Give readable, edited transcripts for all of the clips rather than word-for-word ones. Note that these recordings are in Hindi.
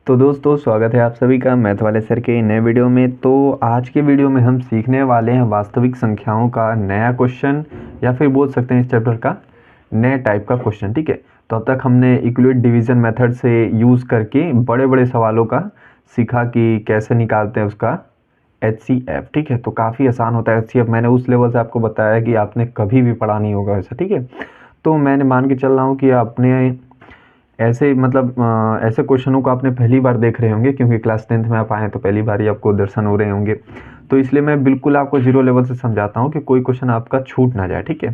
तो दोस्तों स्वागत है आप सभी का मैथ वाले सर के नए वीडियो में। तो आज के वीडियो में हम सीखने वाले हैं वास्तविक संख्याओं का नया क्वेश्चन, या फिर बोल सकते हैं इस चैप्टर का नए टाइप का क्वेश्चन। ठीक है, तो अब तक हमने इक्विवेलेंट डिवीज़न मेथड से यूज़ करके बड़े बड़े सवालों का सीखा कि कैसे निकालते हैं उसका HCF। ठीक है, तो काफ़ी आसान होता है HCF। मैंने उस लेवल से आपको बताया कि आपने कभी भी पढ़ा नहीं होगा वैसा। ठीक है, तो मैंने मान के चल रहा हूँ कि आपने ऐसे ऐसे क्वेश्चनों को आपने पहली बार देख रहे होंगे, क्योंकि क्लास 10th में आप आए हैं तो पहली बार ही आपको दर्शन हो रहे होंगे। तो इसलिए मैं बिल्कुल आपको जीरो लेवल से समझाता हूँ कि कोई क्वेश्चन आपका छूट ना जाए। ठीक है,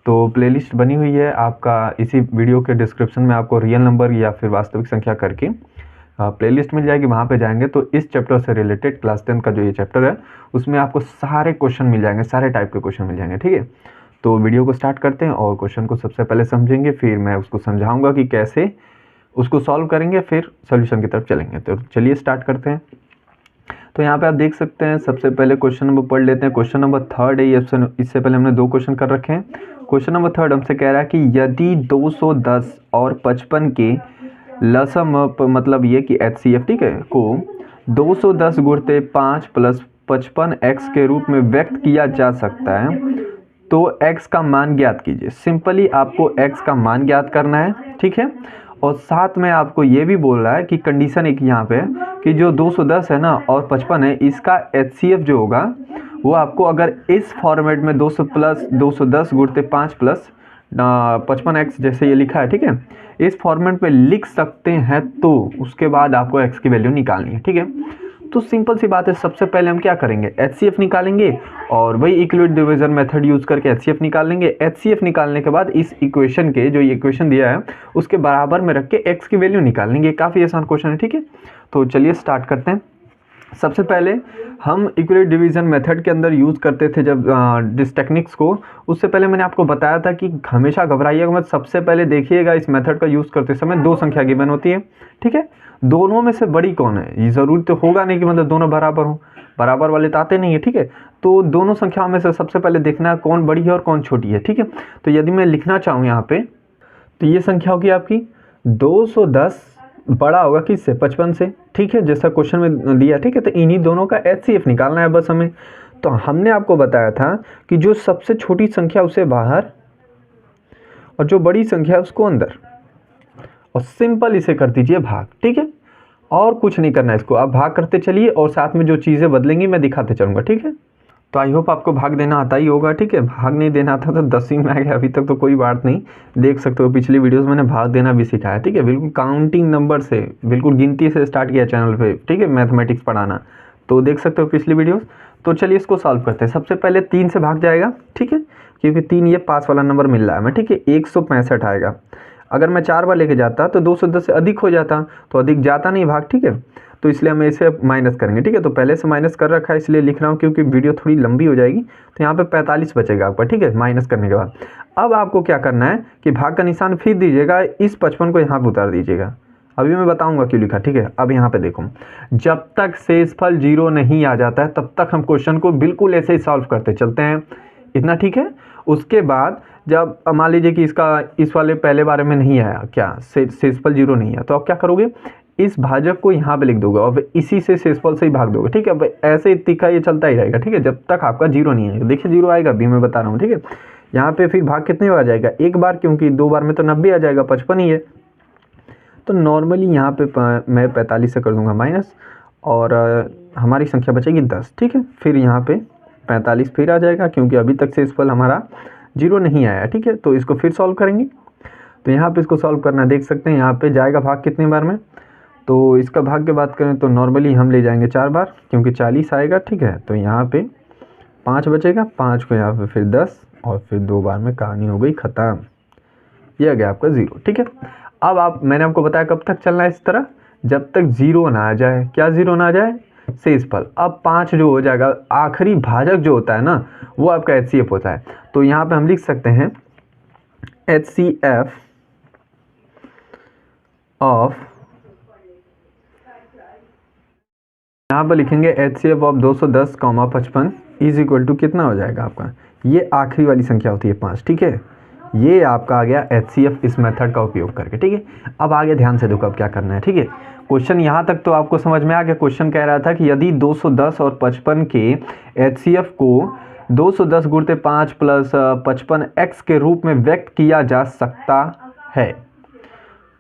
तो प्लेलिस्ट बनी हुई है आपका, इसी वीडियो के डिस्क्रिप्शन में आपको रियल नंबर या फिर वास्तविक संख्या करके प्लेलिस्ट मिल जाएगी। वहाँ पे जाएंगे तो इस चैप्टर से रिलेटेड क्लास 10 का जो ये चैप्टर है उसमें आपको सारे क्वेश्चन मिल जाएंगे, सारे टाइप के क्वेश्चन मिल जाएंगे। ठीक है, तो वीडियो को स्टार्ट करते हैं और क्वेश्चन को सबसे पहले समझेंगे, फिर मैं उसको समझाऊंगा कि कैसे उसको सॉल्व करेंगे, फिर सॉल्यूशन की तरफ चलेंगे। तो चलिए स्टार्ट करते हैं। तो यहाँ पे आप देख सकते हैं, सबसे पहले क्वेश्चन नंबर पढ़ लेते हैं। क्वेश्चन नंबर 3 है ये। इससे पहले हमने 2 क्वेश्चन कर रखे हैं। क्वेश्चन नंबर 3 हमसे कह रहा है कि यदि 210 और 55 के लसम, मतलब ये कि HCF, ठीक है, को 210 गुणते 5 प्लस 55x के रूप में व्यक्त किया जा सकता है, तो x का मान ज्ञात कीजिए। सिंपली आपको x का मान ज्ञात करना है। ठीक है, और साथ में आपको ये भी बोल रहा है कि कंडीशन एक यहाँ पे कि जो 210 है ना और 55 है, इसका HCF जो होगा वो आपको अगर इस फॉर्मेट में 200 प्लस 210 गुणते 5 प्लस 55x जैसे ये लिखा है, ठीक है, इस फॉर्मेट में लिख सकते हैं, तो उसके बाद आपको x की वैल्यू निकालनी है। ठीक है, तो सिंपल सी बात है। सबसे पहले हम क्या करेंगे, HCF निकालेंगे और वही इक्विवेलेंट डिवीजन मेथड यूज करके HCF निकाल लेंगे। HCF निकालने के बाद इस इक्वेशन के जो इक्वेशन दिया है उसके बराबर में रख के x की वैल्यू निकाल लेंगे। काफ़ी आसान क्वेश्चन है। ठीक है, तो चलिए स्टार्ट करते हैं। सबसे पहले हम इक्विवेलेंट डिवीजन मेथड के अंदर यूज़ करते थे जब डिस टेक्निक्स को, उससे पहले मैंने आपको बताया था कि हमेशा घबराइएगा मत। सबसे पहले देखिएगा इस मेथड का यूज़ करते समय 2 संख्या गिवन होती है। ठीक है, दोनों में से बड़ी कौन है, ये ज़रूरी तो होगा नहीं कि मतलब दोनों बराबर हों, बराबर वाले तो आते नहीं है। ठीक है, तो दोनों संख्याओं में से सबसे पहले देखना है कौन बड़ी है और कौन छोटी है। ठीक है, तो यदि मैं लिखना चाहूँ यहाँ पे, तो ये संख्या होगी आपकी 210 बड़ा होगा किससे, 55 से। ठीक है, जैसा क्वेश्चन में दिया। ठीक है, तो इन्हीं दोनों का HCF निकालना है बस हमें। तो हमने आपको बताया था कि जो सबसे छोटी संख्या उसे बाहर और जो बड़ी संख्या है उसको अंदर, और सिंपल इसे कर दीजिए भाग। ठीक है, और कुछ नहीं करना है इसको, आप भाग करते चलिए और साथ में जो चीज़ें बदलेंगी मैं दिखाते चलूँगा। ठीक है, तो आई होप आपको भाग देना आता ही होगा। ठीक है, भाग नहीं देना आता तो 10वीं में आ गया अभी तक तो कोई बात नहीं, देख सकते हो पिछली वीडियोस मैंने भाग देना भी सिखाया। ठीक है, बिल्कुल काउंटिंग नंबर से, बिल्कुल गिनती से स्टार्ट किया चैनल पे। ठीक है, मैथमेटिक्स पढ़ाना, तो देख सकते हो पिछली वीडियोस। तो चलिए इसको सॉल्व करते हैं। सबसे पहले 3 से भाग जाएगा। ठीक है, क्योंकि 3 ये पास वाला नंबर मिल रहा है हमें। ठीक है, 165 आएगा। अगर मैं 4 बार लेके जाता तो 210 से अधिक हो जाता, तो अधिक जाता नहीं भाग। ठीक है, तो इसलिए हम इसे माइनस करेंगे। ठीक है, तो पहले से माइनस कर रखा है इसलिए लिख रहा हूँ, क्योंकि वीडियो थोड़ी लंबी हो जाएगी। तो यहाँ पे 45 बचेगा आपका। ठीक है, माइनस करने के बाद अब आपको क्या करना है कि भाग का निशान फिर दीजिएगा, इस 55 को यहाँ पर उतार दीजिएगा। अभी मैं बताऊंगा क्यों लिखा। ठीक है, अब यहाँ पे देखो, जब तक शेषफल 0 नहीं आ जाता है तब तक हम क्वेश्चन को बिल्कुल ऐसे ही सॉल्व करते चलते हैं। इतना ठीक है। उसके बाद जब मान लीजिए कि इसका इस वाले पहले बारे में नहीं आया, क्या शेषफल 0 नहीं है, तो आप क्या करोगे, इस भाजक को यहाँ पे लिख दोगे और इसी से शेषफल से ही भाग दोगे। ठीक है, अब ऐसे ही तीखा ये चलता ही रहेगा। ठीक है, जब तक आपका 0 नहीं आएगा। देखिए 0 आएगा अभी मैं बता रहा हूँ। ठीक है, यहाँ पे फिर भाग कितने आ जाएगा, एक बार, क्योंकि 2 बार में तो 90 आ जाएगा, 55 ही है। तो नॉर्मली यहाँ पे मैं 45 से कर दूंगा माइनस, और हमारी संख्या बचेगी 10। ठीक है, फिर यहाँ पे 45 फिर आ जाएगा, क्योंकि अभी तक शेषफल हमारा 0 नहीं आया। ठीक है, तो इसको फिर सॉल्व करेंगे। तो यहाँ पे इसको सॉल्व करना देख सकते हैं, यहाँ पे जाएगा भाग कितने बार में, तो इसका भाग की बात करें तो नॉर्मली हम ले जाएंगे 4 बार, क्योंकि 40 आएगा। ठीक है, तो यहाँ पे 5 बचेगा, 5 को यहाँ पे फिर 10 और फिर 2 बार में कहानी हो गई ख़त्म। ये आ गया आपका 0। ठीक है, अब मैंने आपको बताया कब तक चलना है इस तरह, जब तक 0 ना आ जाए। क्या 0 ना आ जाए, शेषफल। अब 5 जो हो जाएगा, आखिरी भाजक जो होता है ना, वो आपका HCF होता है। तो यहाँ पे हम लिख सकते हैं HCF ऑफ, यहाँ पर लिखेंगे HCF of 210, 55 is equal to कितना हो जाएगा आपका, ये आखिरी वाली संख्या होती है 5। ठीक है, ये आपका आ गया HCF इस मेथड का उपयोग करके, ठीक है। अब आगे ध्यान से देखो अब क्या करना है, ठीक है। क्वेश्चन यहाँ तक तो आपको समझ में आ गया। क्वेश्चन कह रहा था कि यदि 210 और 55 के HCF को 210 गुणित 5 प्लस 55x के रूप में व्यक्त किया जा सकता है,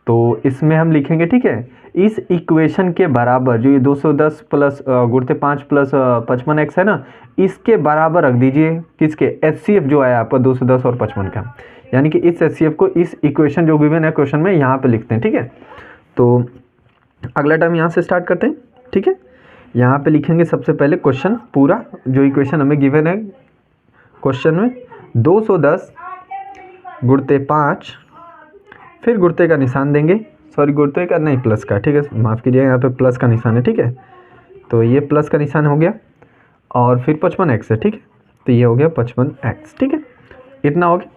तो इसमें हम लिखेंगे, ठीक है, इस इक्वेशन के बराबर जो ये 210 प्लस गुणित 5 प्लस 55x है ना, इसके बराबर रख दीजिए किसके, HCF जो है आपका 210 और 55 का, यानी कि इस HCF को इस इक्वेशन जो गिवन है क्वेश्चन में यहाँ पे लिखते हैं, ठीक है। तो अगला टर्म यहाँ से स्टार्ट करते हैं, ठीक है। यहाँ पे लिखेंगे सबसे पहले क्वेश्चन पूरा जो इक्वेशन हमें गिवन है क्वेश्चन में, 210 गुणित 5, फिर गुणित का निशान देंगे, सॉरी गुणित का नहीं प्लस का, ठीक है, माफ़ कीजिए, यहाँ पे प्लस का निशान है, ठीक है। तो ये प्लस का निशान हो गया और फिर 55x है, ठीक है, तो ये हो गया 55x, ठीक है, इतना हो गया।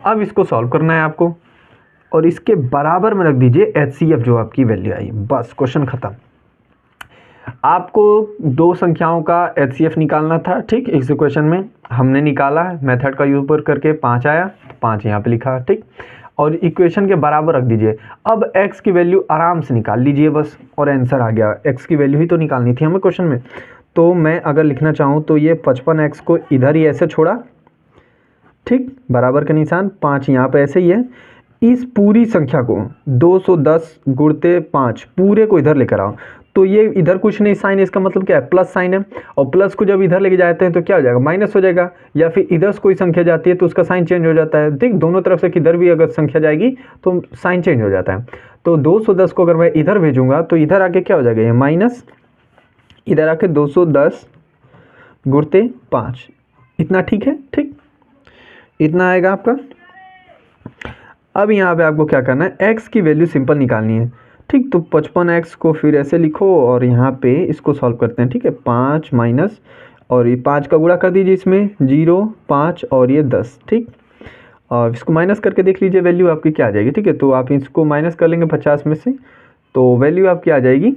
अब इसको सॉल्व करना है आपको और इसके बराबर में रख दीजिए HCF जो आपकी वैल्यू आई, बस क्वेश्चन खत्म। आपको दो संख्याओं का HCF निकालना था, ठीक। इस इक्वेशन में हमने निकाला है मेथड का यूज करके, 5 आया, 5 यहाँ पे लिखा, ठीक, और इक्वेशन के बराबर रख दीजिए। अब x की वैल्यू आराम से निकाल लीजिए बस, और आंसर आ गया। x की वैल्यू ही तो निकालनी थी हमें क्वेश्चन में। तो मैं अगर लिखना चाहूँ तो ये 55x को इधर ही ऐसे छोड़ा, ठीक, बराबर का निशान, 5 यहाँ पे ऐसे ही है। इस पूरी संख्या को 210 गुणित 5 पूरे को इधर लेकर आओ, तो ये इधर कुछ नहीं, साइन, इसका मतलब क्या है, प्लस साइन है, और प्लस को जब इधर लेके जाते हैं तो क्या हो जाएगा, माइनस हो जाएगा, या फिर इधर से कोई संख्या जाती है तो उसका साइन चेंज हो जाता है, ठीक। दोनों तरफ से किधर भी अगर संख्या जाएगी तो साइन चेंज हो जाता है। तो 210 को अगर मैं इधर भेजूंगा तो इधर आके क्या हो जाएगा, ये माइनस, इधर आके 210 गुणित 5, इतना, ठीक है, ठीक, इतना आएगा आपका। अब यहाँ पे आपको क्या करना है, x की वैल्यू सिंपल निकालनी है, ठीक। तो 55x को फिर ऐसे लिखो और यहाँ पे इसको सॉल्व करते हैं, ठीक है। 5 माइनस, और ये 5 का गुणा कर दीजिए इसमें, 0, 5 और ये 10, ठीक। और इसको माइनस करके देख लीजिए वैल्यू आपकी क्या आ जाएगी, ठीक है। तो आप इसको माइनस कर लेंगे 50 में से, तो वैल्यू आपकी आ जाएगी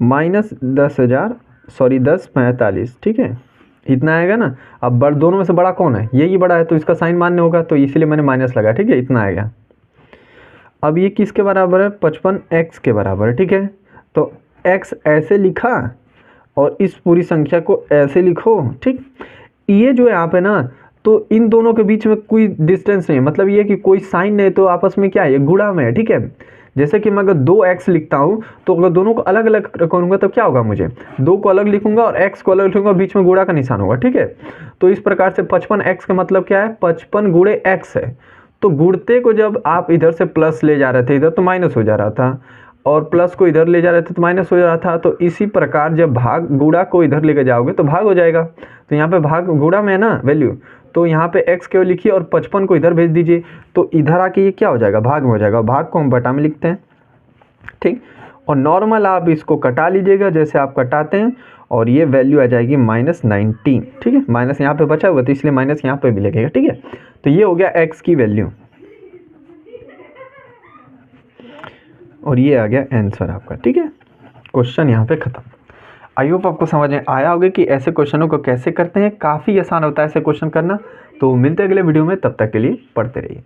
-10,45, ठीक है, इतना आएगा ना। अब दोनों में से बड़ा कौन है, यही बड़ा है, तो इसका साइन मान्य होगा, तो इसलिए मैंने माइनस लगा, ठीक है, इतना आएगा। अब ये किसके बराबर है, 55x के बराबर है, ठीक है। तो x ऐसे लिखा और इस पूरी संख्या को ऐसे लिखो, ठीक। ये जो है यहाँ पे ना, तो इन दोनों के बीच में कोई डिस्टेंस नहीं है, मतलब ये कि कोई साइन नहीं, तो आपस में क्या है, ये गुणा में है, ठीक है। जैसे कि मैं अगर 2x लिखता हूँ तो अगर दोनों को अलग अलग करूँगा तो क्या होगा, मुझे 2 को अलग लिखूंगा और x को अलग लिखूंगा, बीच में गुणा का निशान होगा, ठीक है। तो इस प्रकार से 55x का मतलब क्या है, 55 गुणे x है। तो गुणते को जब आप इधर से प्लस ले जा रहे थे, इधर तो माइनस हो जा रहा था, और प्लस को इधर ले जा रहे थे तो माइनस हो जा रहा था। तो इसी प्रकार जब भाग गुणा को इधर लेके जाओगे तो भाग हो जाएगा। तो यहाँ पे भाग गुणा में है ना वैल्यू, तो यहाँ पे x केवल लिखिए और 55 को इधर भेज दीजिए, तो इधर आके ये क्या हो जाएगा, भाग में हो जाएगा। भाग को हम बटा में लिखते हैं, ठीक। और नॉर्मल आप इसको कटा लीजिएगा जैसे आप कटाते हैं, और ये वैल्यू आ जाएगी -19, ठीक है। माइनस यहाँ पे बचा हुआ तो इसलिए माइनस यहाँ पे भी लगेगा, ठीक है। तो ये हो गया x की वैल्यू, और ये आ गया आंसर आपका, ठीक है। क्वेश्चन यहाँ पे खत्म। आई होप आपको समझ में आया होगा कि ऐसे क्वेश्चनों को कैसे करते हैं, काफ़ी आसान होता है ऐसे क्वेश्चन करना। तो मिलते हैं अगले वीडियो में, तब तक के लिए पढ़ते रहिए।